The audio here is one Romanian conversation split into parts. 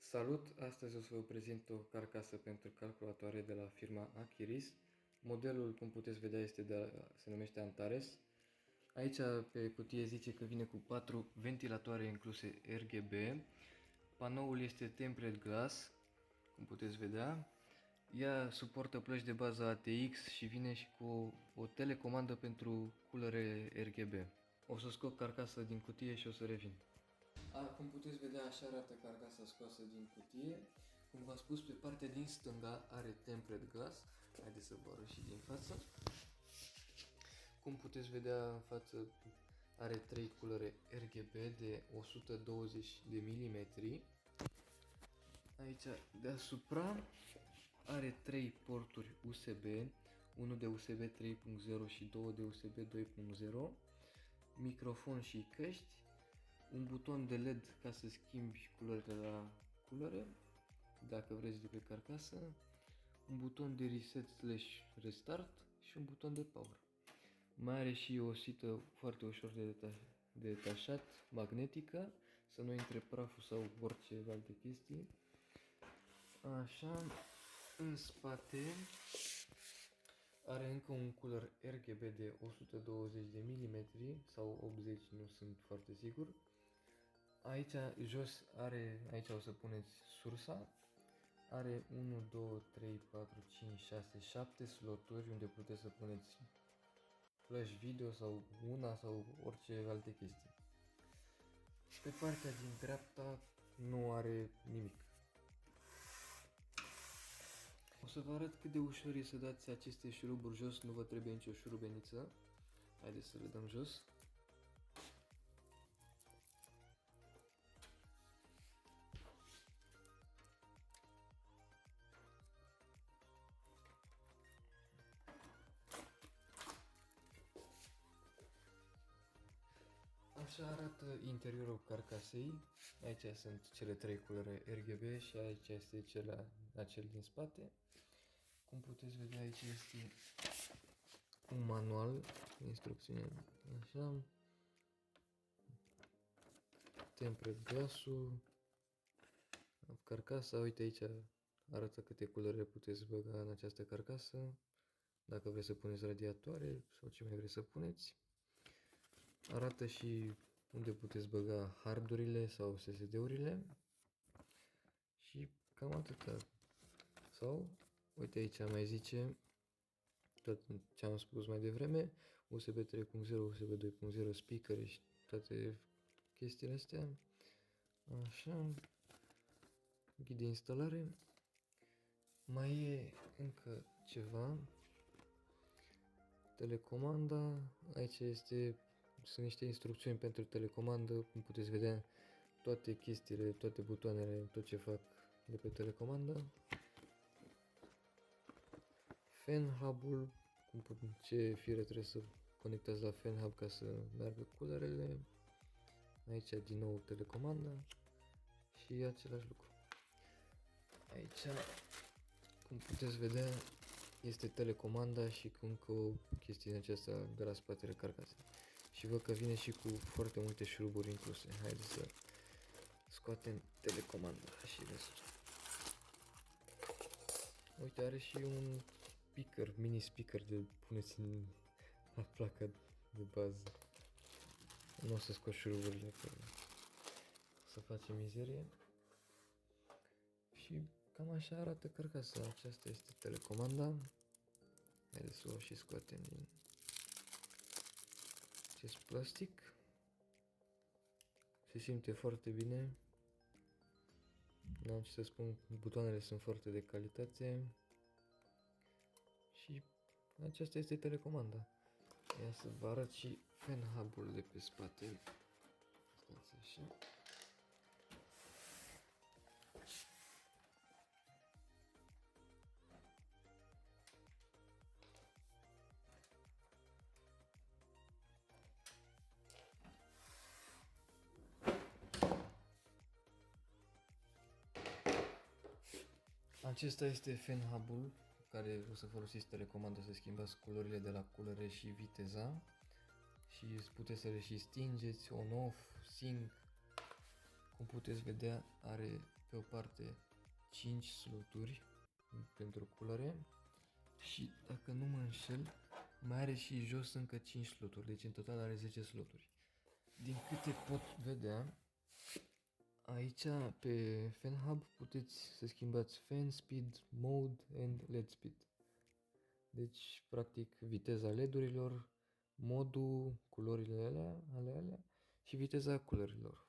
Salut! Astăzi o să vă prezint o carcasă pentru calculatoare de la firma Achiris. Modelul, cum puteți vedea, se numește Antares. Aici pe cutie zice că vine cu 4 ventilatoare incluse RGB. Panoul este tempered glass, cum puteți vedea. Ea suportă plăci de bază ATX și vine și cu o telecomandă pentru culerele RGB. O să scot carcasa din cutie și o să revin. Cum puteți vedea, așa arată carcasa scoasă din cutie. Cum v-am spus, pe partea din stânga are tempered glass. Haideți să vă arăt și din față. Cum puteți vedea în față, are 3 culere RGB de 120 de mm. Aici deasupra are 3 porturi USB, unul de USB 3.0 și 2 de USB 2.0, microfon și căști, un buton de LED ca să schimbi culorile la culere, dacă vreți, de pe carcasă, un buton de reset/restart și un buton de power. Mai are și o sită foarte ușor de detașat, magnetică, să nu intre praful sau orice alte chestii. Așa, în spate are încă un cooler RGB de 120 de mm sau 80, nu sunt foarte sigur. Aici jos aici o să puneți sursa. Are 1, 2, 3, 4, 5, 6, 7 sloturi unde puteți să puneți flash video sau una sau orice alte chestii. Pe partea din dreapta nu are nimic. O să vă arăt cât de ușor e să dați aceste șuruburi jos, nu vă trebuie nicio șurubeniță. Haideți să le dăm jos. Așa arată interiorul carcasei. Aici sunt cele 3 culori RGB și aici este acel din spate. Cum puteți vedea, aici este un manual, instrucțiune, așa, tempered glass-ul, carcasa, uite aici arată câte culori puteți băga în această carcasă, dacă vreți să puneți radiatoare sau ce mai vreți să puneți. Arată și unde puteți băga hardurile sau SSD-urile și cam atâta. Sau, uite aici mai zice tot ce am spus mai devreme, USB 3.0, USB 2.0, speaker și toate chestiile astea. Așa, ghid de instalare. Mai e încă ceva, telecomanda. Aici sunt niște instrucțiuni pentru telecomandă, cum puteți vedea toate chestiile, toate butoanele, tot ce fac de pe telecomandă. Fan hub-ul, ce fire trebuie să conectați la fan hub ca să meargă culerele. Aici din nou telecomanda și același lucru. Aici, cum puteți vedea, este telecomanda și cu încă o chestie din aceasta de la spatele carcasei. Și văd că vine și cu foarte multe șuruburi incluse. Haideți să scoatem telecomanda și restul. Uite, are și un speaker, mini speaker de puneți la placa de bază. Nu o să scot șuruburile, că o să facem mizerie. Și cam așa arată carcasa. Aceasta este telecomanda. Haideți să o și scoatem din acest plastic. Se simte foarte bine. N-am ce să spun, butoanele sunt foarte de calitate. Și aceasta este telecomanda. Ia să vă arăt și fan hub-ul de pe spate. Stați așa. Acesta este fan hub-ul care o să folosiți telecomanda să schimbați culorile de la culere și viteza. Și puteți să le și stingeți, on-off, sync. Cum puteți vedea, are pe o parte 5 sloturi pentru culere și dacă nu mă înșel, mai are și jos încă 5 sloturi, deci în total are 10 sloturi. Din câte pot vedea, aici pe Fan Hub puteți să schimbați Fan Speed, Mode and LED Speed. Deci, practic, viteza LED-urilor, modul, culorile alea și viteza culorilor.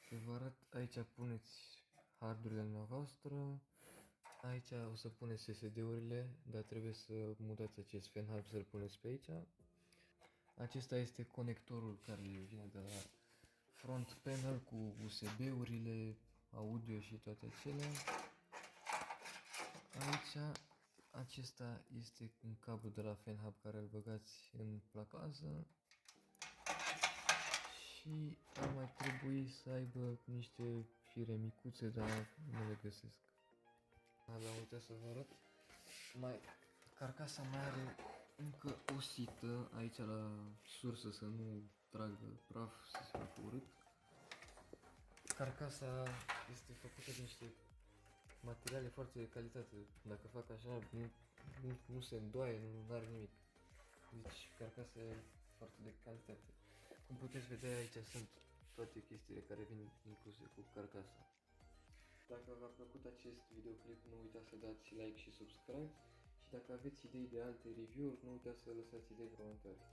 Să vă arăt, aici puneți hardurile noastre, aici o să puneți SSD-urile, dar trebuie să mutați acest Fan Hub să-l puneți pe aici. Acesta este conectorul care vine de la front panel cu USB-urile, audio și toate acelea. Aici, acesta este un cablu de la Fan Hub care îl băgați în placază și ar mai trebui să aibă niște fire micuțe, dar nu le găsesc. Aveam uitat să vă arăt. Carcasa mai are încă o sită aici la sursă să nu tragă praf, să se facă urât. Carcasa este făcută din niște materiale foarte de calitate. Dacă fac așa, nu se îndoaie, nu are nimic. Deci carcasa e foarte de calitate. Cum puteți vedea, aici sunt toate chestiile care vin incluse cu carcasa. Dacă v-a plăcut acest videoclip, nu uitați să dați like și subscribe. Și dacă aveți idei de alte review-uri, nu uitați să lăsați idei în comentarii.